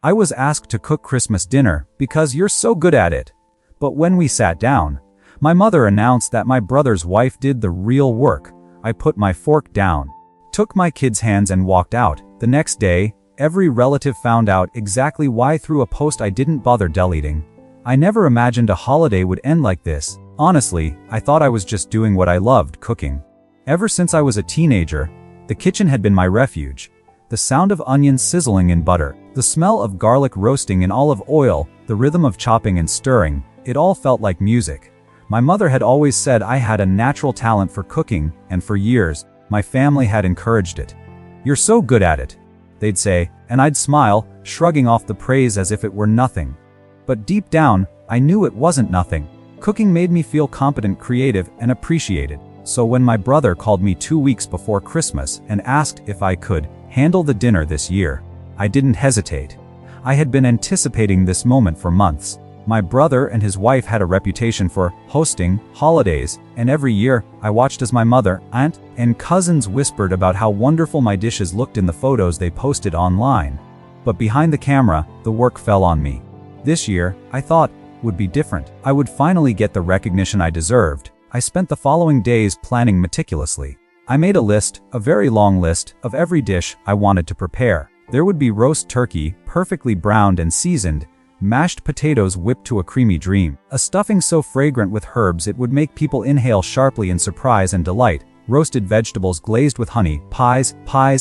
I was asked to cook Christmas dinner because you're so good at it. But when we sat down, my mother announced that my brother's wife did the real work. I put my fork down, took my kids' hands and walked out. The next day, every relative found out exactly why through a post I didn't bother deleting. I never imagined a holiday would end like this. Honestly, I thought I was just doing what I loved, cooking. Ever since I was a teenager, the kitchen had been my refuge. The sound of onions sizzling in butter, the smell of garlic roasting in olive oil, the rhythm of chopping and stirring, it all felt like music. My mother had always said I had a natural talent for cooking, and for years, my family had encouraged it. "You're so good at it," they'd say, and I'd smile, shrugging off the praise as if it were nothing. But deep down, I knew it wasn't nothing. Cooking made me feel competent, creative, and appreciated. So when my brother called me 2 weeks before Christmas and asked if I could handle the dinner this year, I didn't hesitate. I had been anticipating this moment for months. My brother and his wife had a reputation for hosting holidays, and every year, I watched as my mother, aunt, and cousins whispered about how wonderful my dishes looked in the photos they posted online. But behind the camera, the work fell on me. This year, I thought, would be different. I would finally get the recognition I deserved. I spent the following days planning meticulously. I made a list, a very long list, of every dish I wanted to prepare. There would be roast turkey, perfectly browned and seasoned, mashed potatoes whipped to a creamy dream, a stuffing so fragrant with herbs it would make people inhale sharply in surprise and delight, roasted vegetables glazed with honey, pies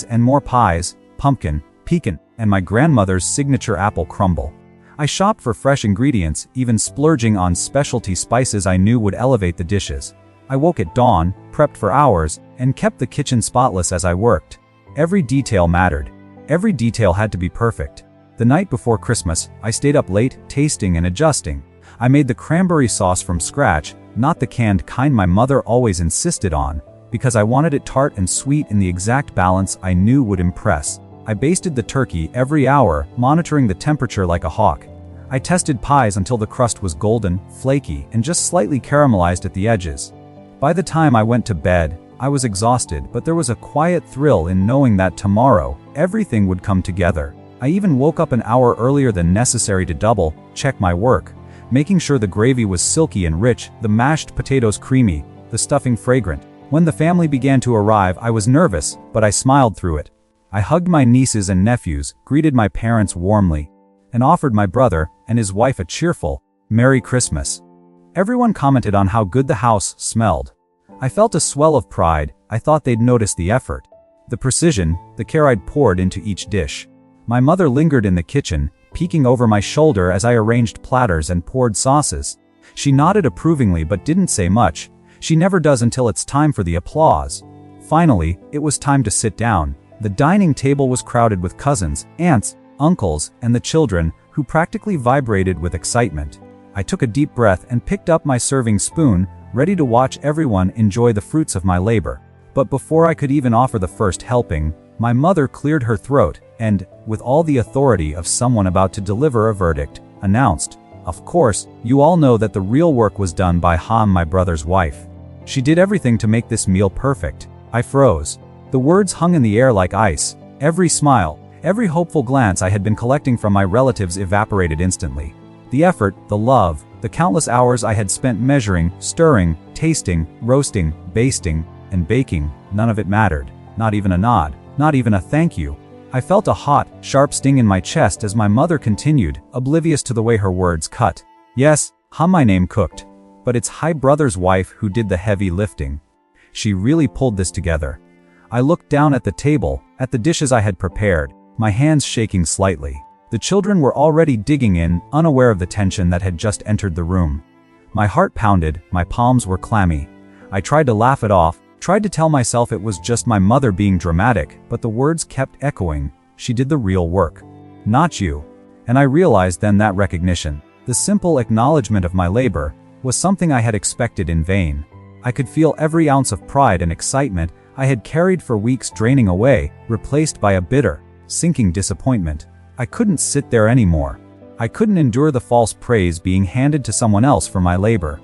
and more pies, pumpkin, pecan, and my grandmother's signature apple crumble. I shopped for fresh ingredients, even splurging on specialty spices I knew would elevate the dishes. I woke at dawn, prepped for hours, and kept the kitchen spotless as I worked. Every detail mattered. Every detail had to be perfect. The night before Christmas, I stayed up late, tasting and adjusting. I made the cranberry sauce from scratch, not the canned kind my mother always insisted on, because I wanted it tart and sweet in the exact balance I knew would impress. I basted the turkey every hour, monitoring the temperature like a hawk. I tested pies until the crust was golden, flaky, and just slightly caramelized at the edges. By the time I went to bed, I was exhausted, but there was a quiet thrill in knowing that tomorrow, everything would come together. I even woke up an hour earlier than necessary to double-check my work, making sure the gravy was silky and rich, the mashed potatoes creamy, the stuffing fragrant. When the family began to arrive, I was nervous, but I smiled through it. I hugged my nieces and nephews, greeted my parents warmly, and offered my brother and his wife a cheerful, "Merry Christmas." Everyone commented on how good the house smelled. I felt a swell of pride. I thought they'd notice the effort, the precision, the care I'd poured into each dish. My mother lingered in the kitchen, peeking over my shoulder as I arranged platters and poured sauces. She nodded approvingly but didn't say much. She never does until it's time for the applause. Finally, it was time to sit down. The dining table was crowded with cousins, aunts, uncles, and the children, who practically vibrated with excitement. I took a deep breath and picked up my serving spoon, ready to watch everyone enjoy the fruits of my labor. But before I could even offer the first helping, my mother cleared her throat and, with all the authority of someone about to deliver a verdict, announced, "Of course, you all know that the real work was done by Ham, my brother's wife. She did everything to make this meal perfect." I froze. The words hung in the air like ice. Every smile, every hopeful glance I had been collecting from my relatives evaporated instantly. The effort, the love, the countless hours I had spent measuring, stirring, tasting, roasting, basting, and baking, none of it mattered. Not even a nod, not even a thank you. I felt a hot, sharp sting in my chest as my mother continued, oblivious to the way her words cut. "Yes, my name cooked, but it's Hi brother's wife who did the heavy lifting. She really pulled this together." I looked down at the table, at the dishes I had prepared, my hands shaking slightly. The children were already digging in, unaware of the tension that had just entered the room. My heart pounded, my palms were clammy. I tried to laugh it off, tried to tell myself it was just my mother being dramatic, but the words kept echoing. She did the real work. Not you. And I realized then that recognition, the simple acknowledgement of my labor, was something I had expected in vain. I could feel every ounce of pride and excitement I had carried for weeks draining away, replaced by a bitter, sinking disappointment. I couldn't sit there anymore. I couldn't endure the false praise being handed to someone else for my labor.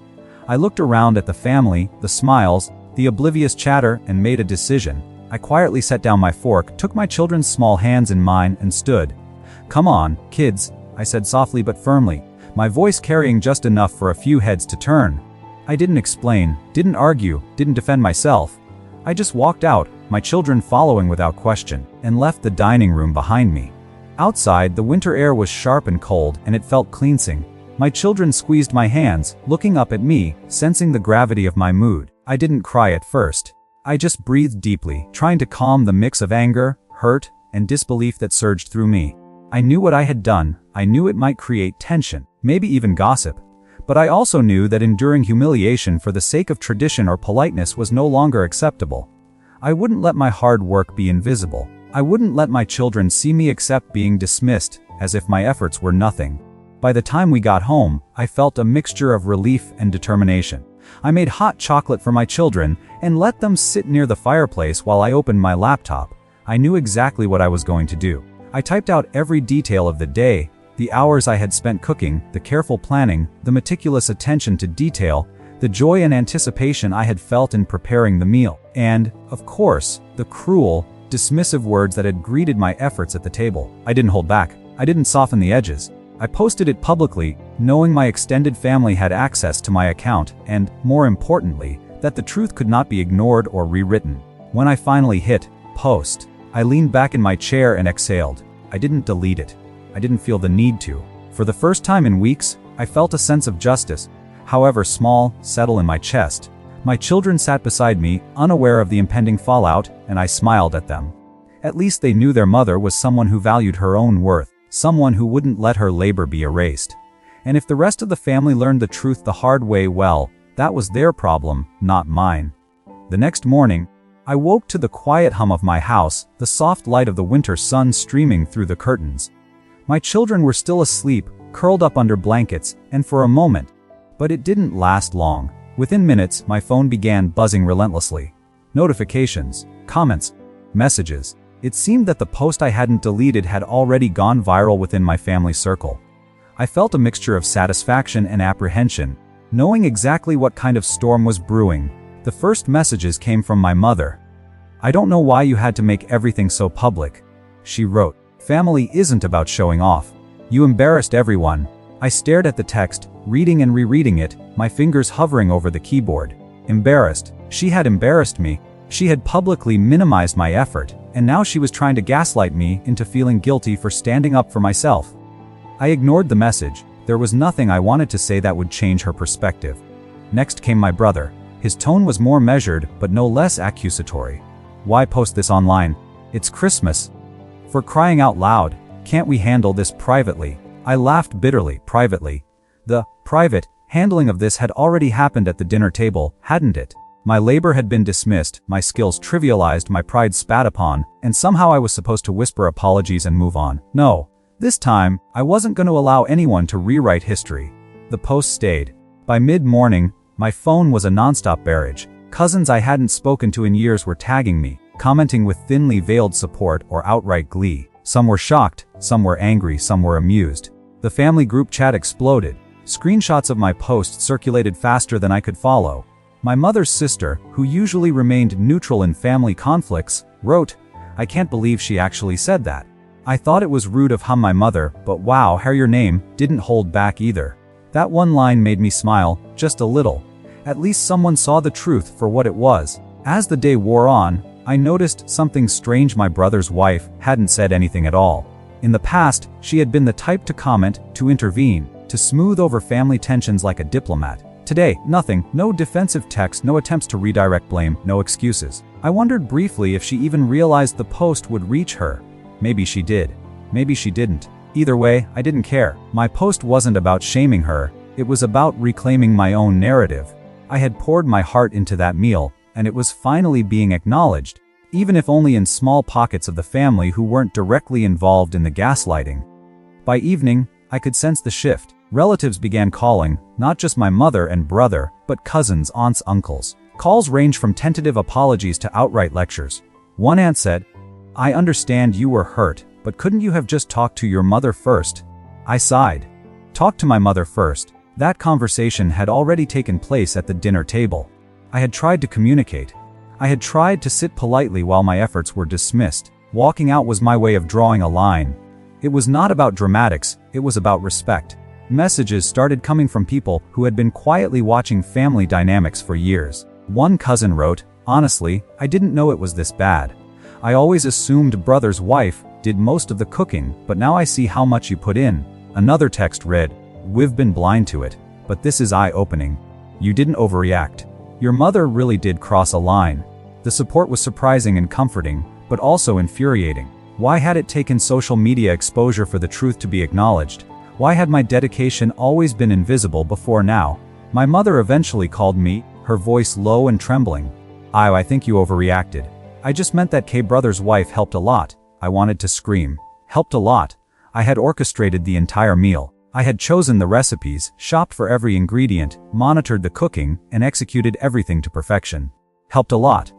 I looked around at the family, the smiles, the oblivious chatter, and made a decision. I quietly set down my fork, took my children's small hands in mine, and stood. "Come on, kids," I said softly but firmly, my voice carrying just enough for a few heads to turn. I didn't explain, didn't argue, didn't defend myself. I just walked out, my children following without question, and left the dining room behind me. Outside, the winter air was sharp and cold, and it felt cleansing. My children squeezed my hands, looking up at me, sensing the gravity of my mood. I didn't cry at first. I just breathed deeply, trying to calm the mix of anger, hurt, and disbelief that surged through me. I knew what I had done. I knew it might create tension, maybe even gossip. But I also knew that enduring humiliation for the sake of tradition or politeness was no longer acceptable. I wouldn't let my hard work be invisible. I wouldn't let my children see me accept being dismissed, as if my efforts were nothing. By the time we got home, I felt a mixture of relief and determination. I made hot chocolate for my children and let them sit near the fireplace while I opened my laptop. I knew exactly what I was going to do. I typed out every detail of the day, the hours I had spent cooking, the careful planning, the meticulous attention to detail, the joy and anticipation I had felt in preparing the meal, and, of course, the cruel, dismissive words that had greeted my efforts at the table. I didn't hold back. I didn't soften the edges. I posted it publicly, knowing my extended family had access to my account and, more importantly, that the truth could not be ignored or rewritten. When I finally hit post, I leaned back in my chair and exhaled. I didn't delete it. I didn't feel the need to. For the first time in weeks, I felt a sense of justice, however small, settle in my chest. My children sat beside me, unaware of the impending fallout, and I smiled at them. At least they knew their mother was someone who valued her own worth. Someone who wouldn't let her labor be erased. And if the rest of the family learned the truth the hard way, well, that was their problem, not mine. The next morning, I woke to the quiet hum of my house, the soft light of the winter sun streaming through the curtains. My children were still asleep, curled up under blankets, and for a moment. But it didn't last long. Within minutes, my phone began buzzing relentlessly. Notifications, comments, messages. It seemed that the post I hadn't deleted had already gone viral within my family circle. I felt a mixture of satisfaction and apprehension, knowing exactly what kind of storm was brewing. The first messages came from my mother. "I don't know why you had to make everything so public," she wrote. "Family isn't about showing off. You embarrassed everyone." I stared at the text, reading and rereading it, my fingers hovering over the keyboard. Embarrassed. She had embarrassed me. She had publicly minimized my effort, and now she was trying to gaslight me into feeling guilty for standing up for myself. I ignored the message. There was nothing I wanted to say that would change her perspective. Next came my brother. His tone was more measured, but no less accusatory. "Why post this online? It's Christmas. For crying out loud, can't we handle this privately?" I laughed bitterly. Privately. The private handling of this had already happened at the dinner table, hadn't it? My labor had been dismissed, my skills trivialized, my pride spat upon, and somehow I was supposed to whisper apologies and move on. No. This time, I wasn't going to allow anyone to rewrite history. The post stayed. By mid-morning, my phone was a nonstop barrage. Cousins I hadn't spoken to in years were tagging me, commenting with thinly veiled support or outright glee. Some were shocked, some were angry, some were amused. The family group chat exploded. Screenshots of my post circulated faster than I could follow. My mother's sister, who usually remained neutral in family conflicts, wrote, "I can't believe she actually said that. I thought it was rude of my mother, but wow, your name didn't hold back either." That one line made me smile, just a little. At least someone saw the truth for what it was. As the day wore on, I noticed something strange. My brother's wife hadn't said anything at all. In the past, she had been the type to comment, to intervene, to smooth over family tensions like a diplomat. Today, nothing, no defensive text, no attempts to redirect blame, no excuses. I wondered briefly if she even realized the post would reach her. Maybe she did. Maybe she didn't. Either way, I didn't care. My post wasn't about shaming her, it was about reclaiming my own narrative. I had poured my heart into that meal, and it was finally being acknowledged, even if only in small pockets of the family who weren't directly involved in the gaslighting. By evening, I could sense the shift. Relatives began calling, not just my mother and brother, but cousins, aunts, uncles. Calls ranged from tentative apologies to outright lectures. One aunt said, "I understand you were hurt, but couldn't you have just talked to your mother first?" I sighed. Talk to my mother first. That conversation had already taken place at the dinner table. I had tried to communicate. I had tried to sit politely while my efforts were dismissed. Walking out was my way of drawing a line. It was not about dramatics, it was about respect. Messages started coming from people who had been quietly watching family dynamics for years. One cousin wrote, "Honestly, I didn't know it was this bad. I always assumed brother's wife did most of the cooking, but now I see how much you put in." Another text read, "We've been blind to it, but this is eye-opening. You didn't overreact. Your mother really did cross a line." The support was surprising and comforting, but also infuriating. Why had it taken social media exposure for the truth to be acknowledged? Why had my dedication always been invisible before now? My mother eventually called me, her voice low and trembling. I think you overreacted. I just meant that K-brother's wife helped a lot." I wanted to scream. Helped a lot? I had orchestrated the entire meal. I had chosen the recipes, shopped for every ingredient, monitored the cooking, and executed everything to perfection. Helped a lot.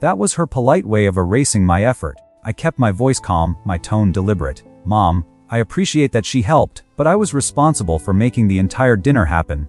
That was her polite way of erasing my effort. I kept my voice calm, my tone deliberate. "Mom, I appreciate that she helped, but I was responsible for making the entire dinner happen.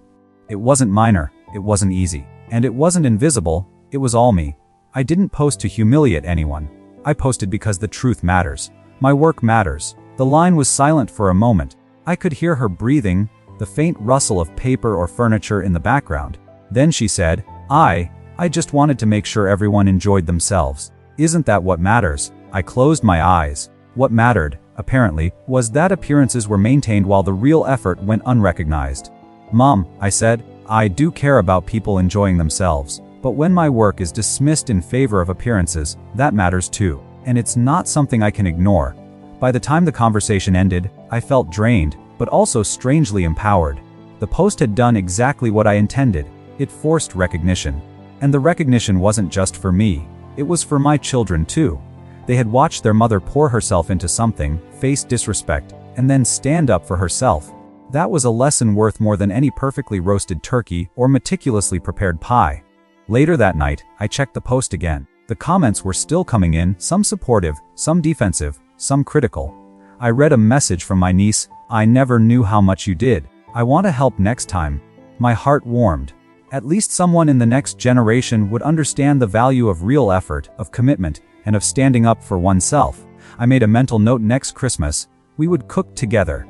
It wasn't minor, it wasn't easy, and it wasn't invisible, it was all me. I didn't post to humiliate anyone. I posted because the truth matters. My work matters." The line was silent for a moment. I could hear her breathing, the faint rustle of paper or furniture in the background. Then she said, I just wanted to make sure everyone enjoyed themselves. Isn't that what matters?" I closed my eyes. What mattered, apparently, was that appearances were maintained while the real effort went unrecognized. "Mom," I said, "I do care about people enjoying themselves. But when my work is dismissed in favor of appearances, that matters too. And it's not something I can ignore." By the time the conversation ended, I felt drained, but also strangely empowered. The post had done exactly what I intended. It forced recognition. And the recognition wasn't just for me. It was for my children too. They had watched their mother pour herself into something, face disrespect, and then stand up for herself. That was a lesson worth more than any perfectly roasted turkey or meticulously prepared pie. Later that night, I checked the post again. The comments were still coming in, some supportive, some defensive, some critical. I read a message from my niece, "I never knew how much you did. I want to help next time." My heart warmed. At least someone in the next generation would understand the value of real effort, of commitment, and of standing up for oneself. I made a mental note: next Christmas, we would cook together.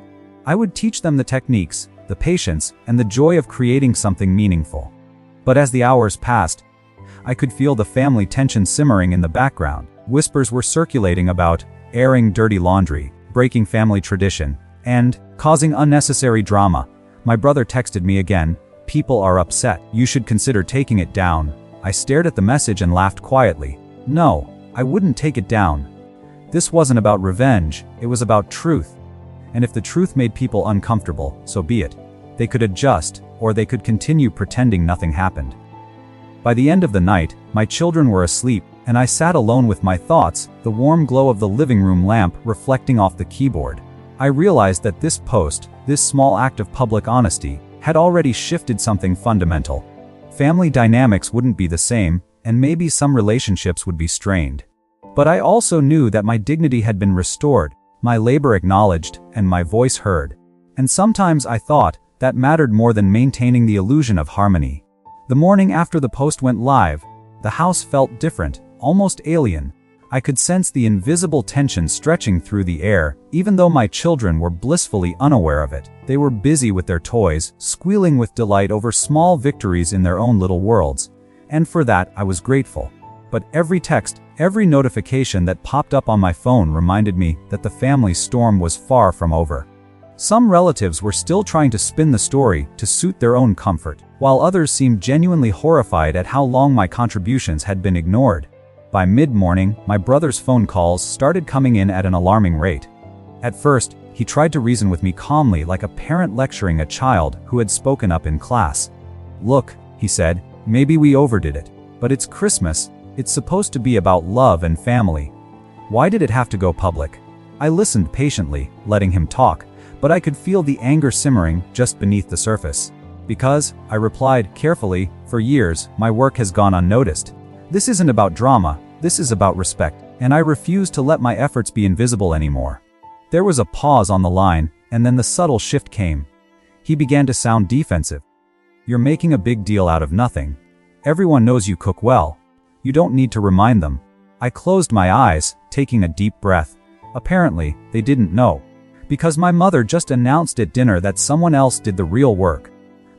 I would teach them the techniques, the patience, and the joy of creating something meaningful. But as the hours passed, I could feel the family tension simmering in the background. Whispers were circulating about airing dirty laundry, breaking family tradition, and causing unnecessary drama. My brother texted me again, "People are upset. You should consider taking it down." I stared at the message and laughed quietly. No, I wouldn't take it down. This wasn't about revenge, it was about truth. And if the truth made people uncomfortable, so be it. They could adjust, or they could continue pretending nothing happened. By the end of the night, my children were asleep, and I sat alone with my thoughts, the warm glow of the living room lamp reflecting off the keyboard. I realized that this post, this small act of public honesty, had already shifted something fundamental. Family dynamics wouldn't be the same, and maybe some relationships would be strained. But I also knew that my dignity had been restored, my labor acknowledged, and my voice heard. And sometimes I thought that mattered more than maintaining the illusion of harmony. The morning after the post went live, the house felt different, almost alien. I could sense the invisible tension stretching through the air, even though my children were blissfully unaware of it. They were busy with their toys, squealing with delight over small victories in their own little worlds. And for that, I was grateful. But every text, every notification that popped up on my phone reminded me that the family storm was far from over. Some relatives were still trying to spin the story to suit their own comfort, while others seemed genuinely horrified at how long my contributions had been ignored. By mid-morning, my brother's phone calls started coming in at an alarming rate. At first, he tried to reason with me calmly, like a parent lecturing a child who had spoken up in class. "Look," he said, "maybe we overdid it. But it's Christmas. It's supposed to be about love and family. Why did it have to go public?" I listened patiently, letting him talk, but I could feel the anger simmering just beneath the surface. "Because," I replied carefully, "for years, my work has gone unnoticed. This isn't about drama, this is about respect, and I refuse to let my efforts be invisible anymore." There was a pause on the line, and then the subtle shift came. He began to sound defensive. "You're making a big deal out of nothing. Everyone knows you cook well. You don't need to remind them." I closed my eyes, taking a deep breath. Apparently, they didn't know. Because my mother just announced at dinner that someone else did the real work.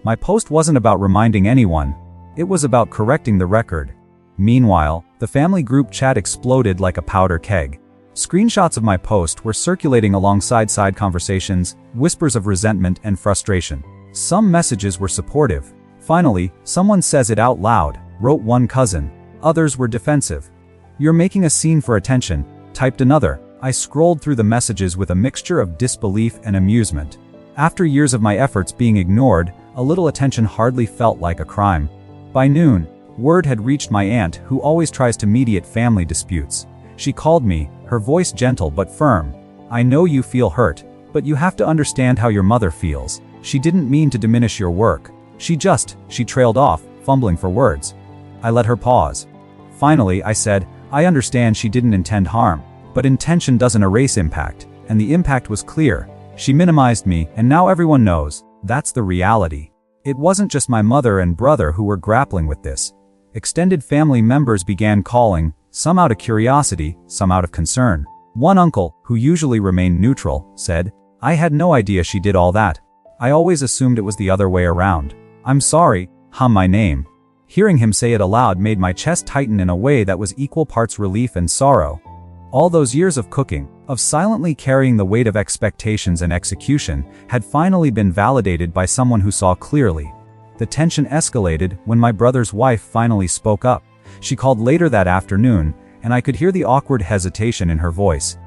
My post wasn't about reminding anyone, it was about correcting the record. Meanwhile, the family group chat exploded like a powder keg. Screenshots of my post were circulating alongside side conversations, whispers of resentment and frustration. Some messages were supportive. Finally, someone says it out loud, wrote one cousin. Others were defensive. "You're making a scene for attention," typed another. I scrolled through the messages with a mixture of disbelief and amusement. After years of my efforts being ignored, a little attention hardly felt like a crime. By noon, word had reached my aunt, who always tries to mediate family disputes. She called me, her voice gentle but firm. "I know you feel hurt, but you have to understand how your mother feels. She didn't mean to diminish your work. She trailed off, fumbling for words. I let her pause. Finally, I said, "I understand she didn't intend harm, but intention doesn't erase impact, and the impact was clear." She minimized me, and now everyone knows. That's the reality. It wasn't just my mother and brother who were grappling with this. Extended family members began calling, some out of curiosity, some out of concern. One uncle, who usually remained neutral, said, "I had no idea she did all that. I always assumed it was the other way around." "I'm sorry," my name. Hearing him say it aloud made my chest tighten in a way that was equal parts relief and sorrow. All those years of cooking, of silently carrying the weight of expectations and execution, had finally been validated by someone who saw clearly. The tension escalated when my brother's wife finally spoke up. She called later that afternoon, and I could hear the awkward hesitation in her voice.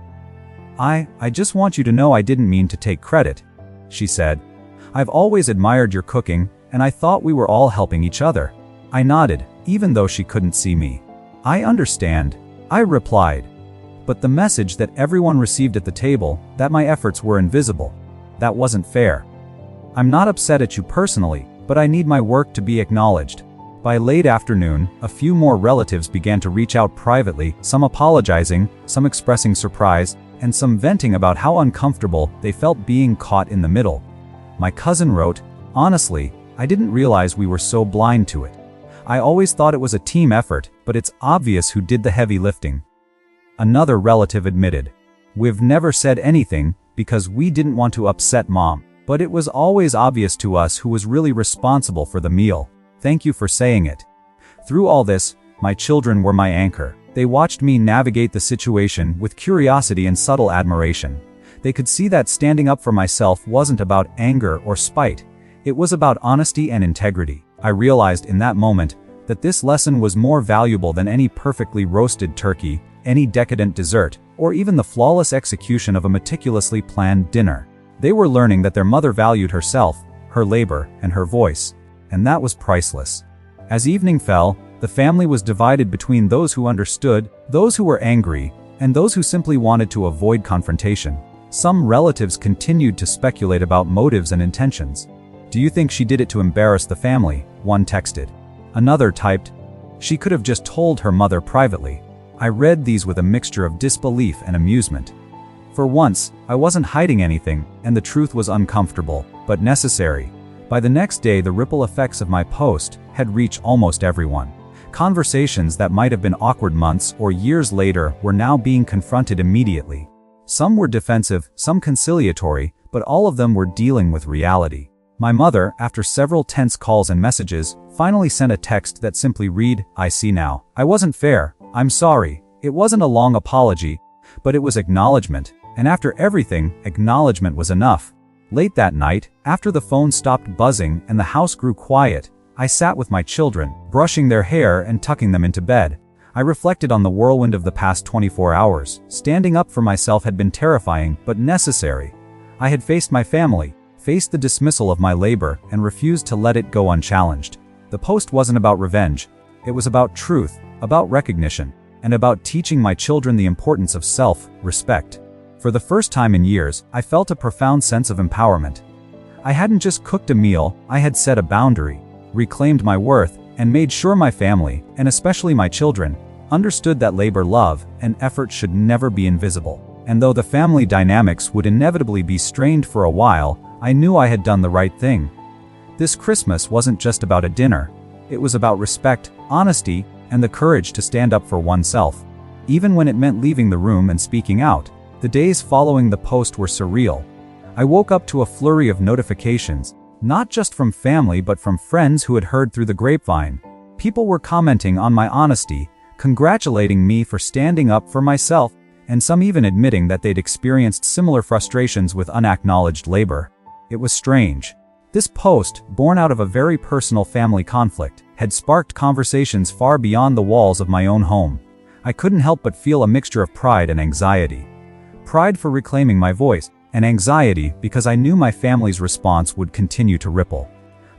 I just want you to know I didn't mean to take credit," she said. "I've always admired your cooking, and I thought we were all helping each other." I nodded, even though she couldn't see me. "I understand," I replied. But the message that everyone received at the table, that my efforts were invisible. That wasn't fair. "I'm not upset at you personally, but I need my work to be acknowledged." By late afternoon, a few more relatives began to reach out privately, some apologizing, some expressing surprise, and some venting about how uncomfortable they felt being caught in the middle. My cousin wrote, "Honestly, I didn't realize we were so blind to it. I always thought it was a team effort, but it's obvious who did the heavy lifting." Another relative admitted, "We've never said anything because we didn't want to upset Mom, but it was always obvious to us who was really responsible for the meal. Thank you for saying it." Through all this, my children were my anchor. They watched me navigate the situation with curiosity and subtle admiration. They could see that standing up for myself wasn't about anger or spite. It was about honesty and integrity. I realized in that moment that this lesson was more valuable than any perfectly roasted turkey, any decadent dessert, or even the flawless execution of a meticulously planned dinner. They were learning that their mother valued herself, her labor, and her voice. And that was priceless. As evening fell, the family was divided between those who understood, those who were angry, and those who simply wanted to avoid confrontation. Some relatives continued to speculate about motives and intentions. "Do you think she did it to embarrass the family?" one texted. Another typed, "She could have just told her mother privately." I read these with a mixture of disbelief and amusement. For once, I wasn't hiding anything, and the truth was uncomfortable, but necessary. By the next day, the ripple effects of my post had reached almost everyone. Conversations that might have been awkward months or years later were now being confronted immediately. Some were defensive, some conciliatory, but all of them were dealing with reality. My mother, after several tense calls and messages, finally sent a text that simply read, "I see now. I wasn't fair. I'm sorry." It wasn't a long apology, but it was acknowledgement, and after everything, acknowledgement was enough. Late that night, after the phone stopped buzzing and the house grew quiet, I sat with my children, brushing their hair and tucking them into bed. I reflected on the whirlwind of the past 24 hours. Standing up for myself had been terrifying, but necessary. I had faced my family, faced the dismissal of my labor, and refused to let it go unchallenged. The post wasn't about revenge. It was about truth, about recognition, and about teaching my children the importance of self-respect. For the first time in years, I felt a profound sense of empowerment. I hadn't just cooked a meal, I had set a boundary, reclaimed my worth, and made sure my family, and especially my children, understood that labor, love, and effort should never be invisible. And though the family dynamics would inevitably be strained for a while, I knew I had done the right thing. This Christmas wasn't just about a dinner. It was about respect, honesty, and the courage to stand up for oneself. Even when it meant leaving the room and speaking out. The days following the post were surreal. I woke up to a flurry of notifications, not just from family but from friends who had heard through the grapevine. People were commenting on my honesty, congratulating me for standing up for myself, and some even admitting that they'd experienced similar frustrations with unacknowledged labor. It was strange. This post, born out of a very personal family conflict, had sparked conversations far beyond the walls of my own home. I couldn't help but feel a mixture of pride and anxiety. Pride for reclaiming my voice, and anxiety because I knew my family's response would continue to ripple.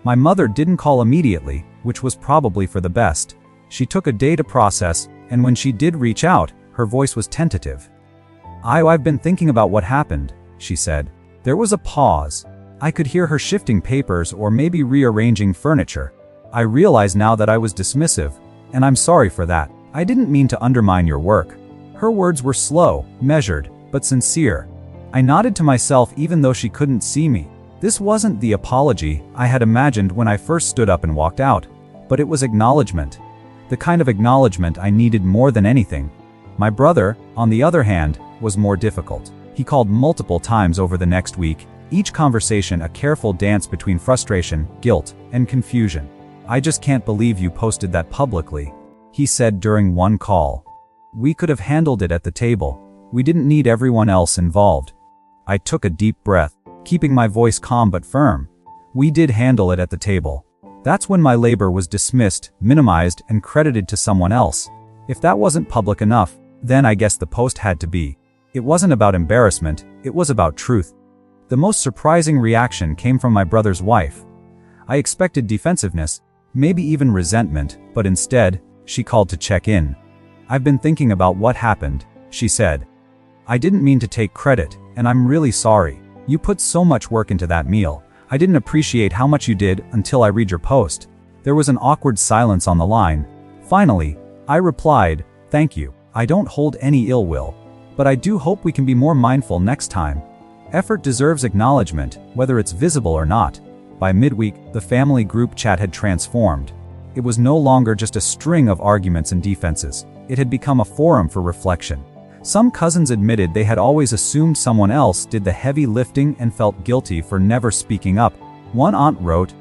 My mother didn't call immediately, which was probably for the best. She took a day to process, and when she did reach out, her voice was tentative. I've been thinking about what happened," she said. There was a pause. I could hear her shifting papers or maybe rearranging furniture. I realize now that I was dismissive, and I'm sorry for that. I didn't mean to undermine your work. Her words were slow, measured, but sincere. I nodded to myself even though she couldn't see me. This wasn't the apology I had imagined when I first stood up and walked out, but it was acknowledgement. The kind of acknowledgement I needed more than anything. My brother, on the other hand, was more difficult. He called multiple times over the next week, each conversation a careful dance between frustration, guilt, and confusion. "I just can't believe you posted that publicly," he said during one call. "We could have handled it at the table. We didn't need everyone else involved." I took a deep breath, keeping my voice calm but firm. We did handle it at the table. That's when my labor was dismissed, minimized, and credited to someone else. If that wasn't public enough, then I guess the post had to be. It wasn't about embarrassment, it was about truth. The most surprising reaction came from my brother's wife. I expected defensiveness, maybe even resentment, but instead, she called to check in. "I've been thinking about what happened," she said. "I didn't mean to take credit, and I'm really sorry. You put so much work into that meal. I didn't appreciate how much you did until I read your post." There was an awkward silence on the line. Finally, I replied, "Thank you. I don't hold any ill will. But I do hope we can be more mindful next time." Effort deserves acknowledgement, whether it's visible or not. By midweek, the family group chat had transformed. It was no longer just a string of arguments and defenses. It had become a forum for reflection. Some cousins admitted they had always assumed someone else did the heavy lifting and felt guilty for never speaking up. One aunt wrote,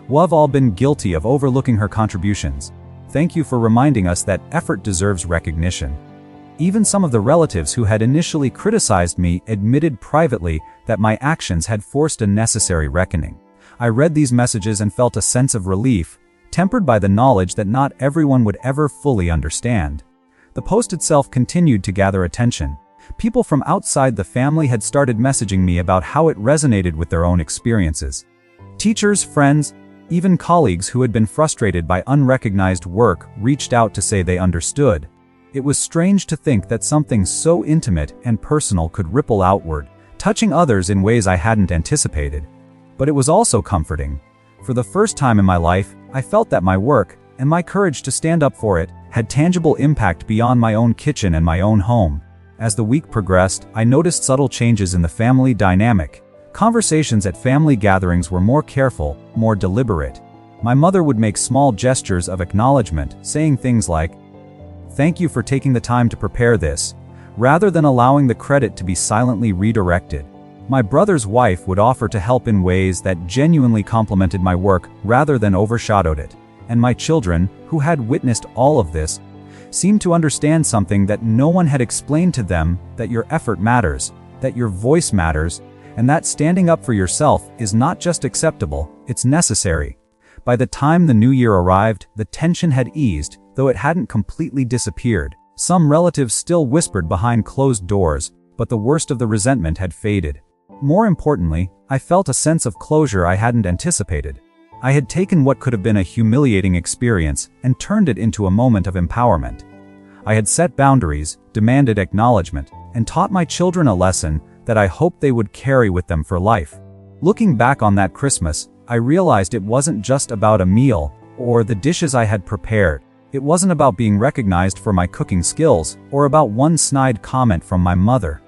"We've all been guilty of overlooking her contributions. Thank you for reminding us that effort deserves recognition." Even some of the relatives who had initially criticized me admitted privately that my actions had forced a necessary reckoning. I read these messages and felt a sense of relief, tempered by the knowledge that not everyone would ever fully understand. The post itself continued to gather attention. People from outside the family had started messaging me about how it resonated with their own experiences. Teachers, friends, even colleagues who had been frustrated by unrecognized work reached out to say they understood. It was strange to think that something so intimate and personal could ripple outward, touching others in ways I hadn't anticipated. But it was also comforting. For the first time in my life, I felt that my work, and my courage to stand up for it, had tangible impact beyond my own kitchen and my own home. As the week progressed, I noticed subtle changes in the family dynamic. Conversations at family gatherings were more careful, more deliberate. My mother would make small gestures of acknowledgement, saying things like, "Thank you for taking the time to prepare this," rather than allowing the credit to be silently redirected. My brother's wife would offer to help in ways that genuinely complimented my work rather than overshadowed it. And my children, who had witnessed all of this, seemed to understand something that no one had explained to them, that your effort matters, that your voice matters, and that standing up for yourself is not just acceptable, it's necessary. By the time the new year arrived, the tension had eased, though it hadn't completely disappeared. Some relatives still whispered behind closed doors, but the worst of the resentment had faded. More importantly, I felt a sense of closure I hadn't anticipated. I had taken what could have been a humiliating experience and turned it into a moment of empowerment. I had set boundaries, demanded acknowledgement, and taught my children a lesson that I hoped they would carry with them for life. Looking back on that Christmas, I realized it wasn't just about a meal or the dishes I had prepared. It wasn't about being recognized for my cooking skills or about one snide comment from my mother.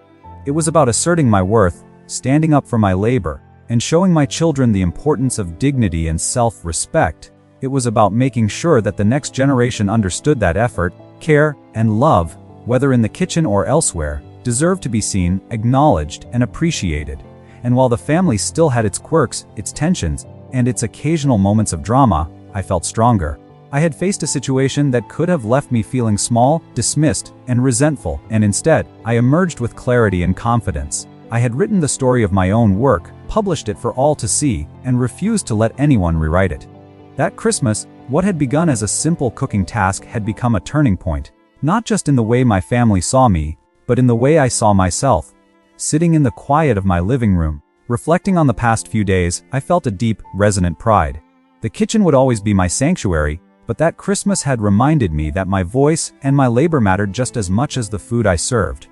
It was about asserting my worth, standing up for my labor, and showing my children the importance of dignity and self-respect. It was about making sure that the next generation understood that effort, care, and love, whether in the kitchen or elsewhere, deserved to be seen, acknowledged, and appreciated. And while the family still had its quirks, its tensions, and its occasional moments of drama, I felt stronger. I had faced a situation that could have left me feeling small, dismissed, and resentful, and instead, I emerged with clarity and confidence. I had written the story of my own work, published it for all to see, and refused to let anyone rewrite it. That Christmas, what had begun as a simple cooking task had become a turning point, not just in the way my family saw me, but in the way I saw myself. Sitting in the quiet of my living room, reflecting on the past few days, I felt a deep, resonant pride. The kitchen would always be my sanctuary, but that Christmas had reminded me that my voice and my labor mattered just as much as the food I served.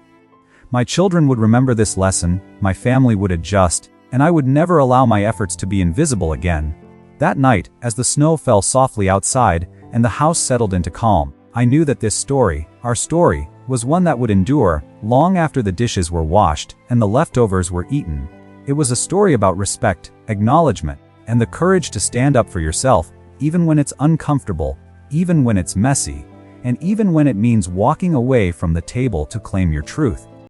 My children would remember this lesson, my family would adjust, and I would never allow my efforts to be invisible again. That night, as the snow fell softly outside and the house settled into calm, I knew that this story, our story, was one that would endure long after the dishes were washed and the leftovers were eaten. It was a story about respect, acknowledgement, and the courage to stand up for yourself, even when it's uncomfortable, even when it's messy, and even when it means walking away from the table to claim your truth.